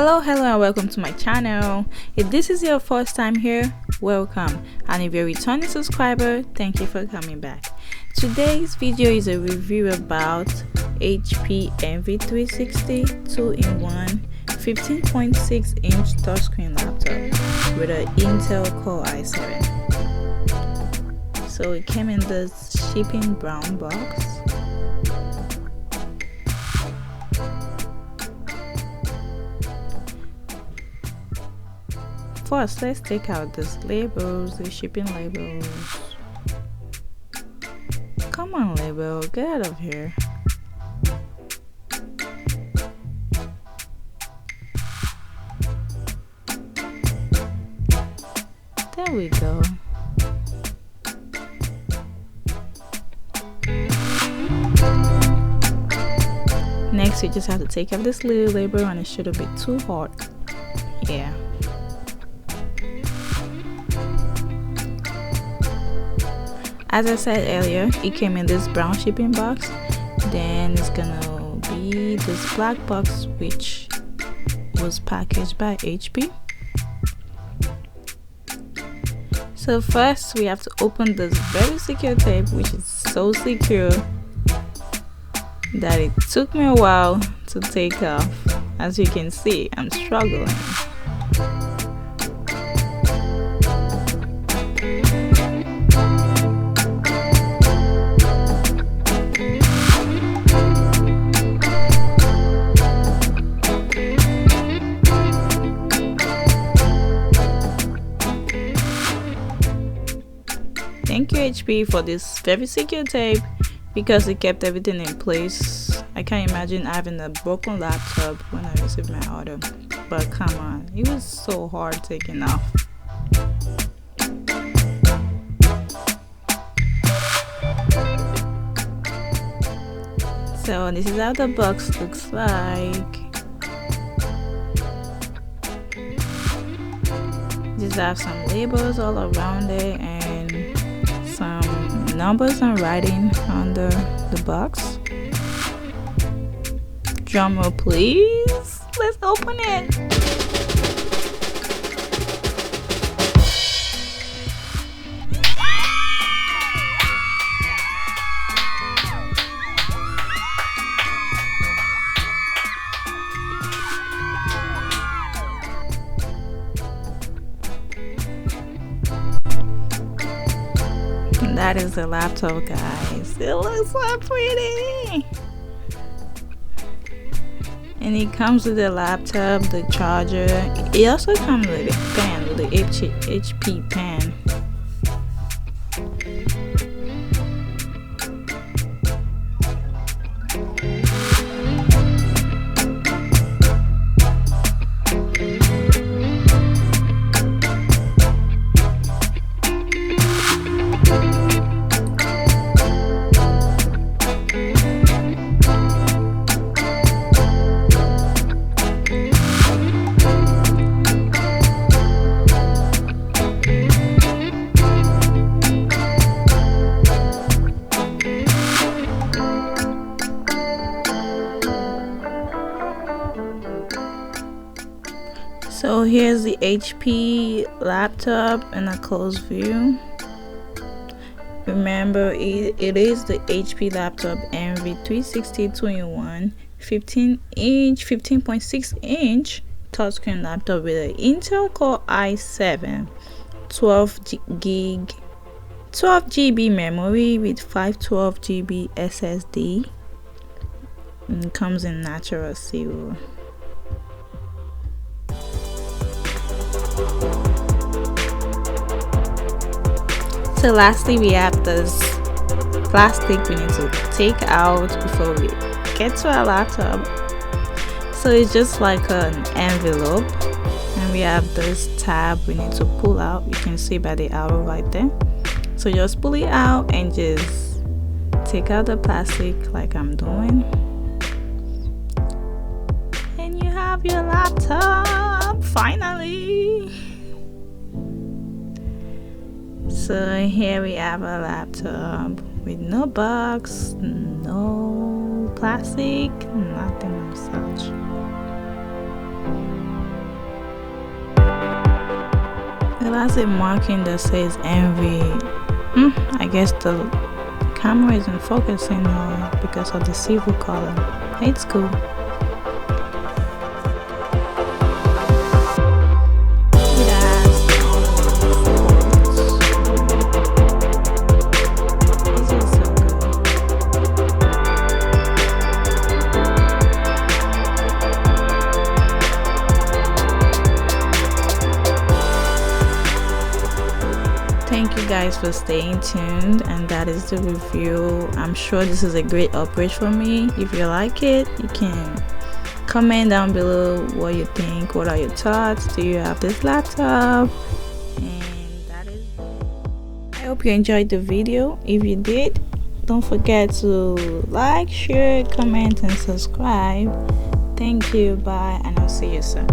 Hello and welcome to my channel. If this is your first time here, welcome, and if you're a returning subscriber, thank you for coming back. Today's video is a review about HP NV360 2-in-1 15.6-inch touchscreen laptop with an Intel Core i7. So it came in this shipping brown box. First, let's take out these labels, the shipping labels. Come on, label, get out of here. There we go. Next, you just have to take off this little label, and it shouldn't be too hard. Yeah. As I said earlier, it came in this brown shipping box. Then it's gonna be this black box, which was packaged by HP. So first we have to open this very secure tape, which is so secure that it took me a while to take off. As you can see, I'm struggling. Thank you HP for this very secure tape because it kept everything in place. I can't imagine having a broken laptop when I received my order, but come on, it was so hard taking off. So this is how the box looks like. Just have some labels all around it and some numbers and writing under the box. Drum roll please. Let's open it. That is the laptop, guys. It looks so pretty. And it comes with the laptop, the charger. It also comes with a pen, with the HP pen. So here's the HP laptop in a close view. Remember, it is the HP laptop NV360 2-in-1 15.6-inch touchscreen laptop with an Intel Core i7, 12 GB memory with 512 GB SSD. And it comes in natural silver. So lastly, we have this plastic we need to take out before we get to our laptop. So it's just like an envelope, and we have this tab we need to pull out. You can see by the arrow right there. So just pull it out and just take out the plastic like I'm doing, and you have your laptop finally. So here we have a laptop with no box, no plastic, nothing of such. It has a marking that says envy. I guess the camera isn't focusing now because of the silver color. It's cool. Thank you guys for staying tuned, and that is the review. I'm sure this is a great upgrade for me. If you like it, you can comment down below what you think. What are your thoughts? Do you have this laptop? And that is it. I hope you enjoyed the video. If you did, don't forget to like, share, comment, and subscribe. Thank you. Bye, and I'll see you soon.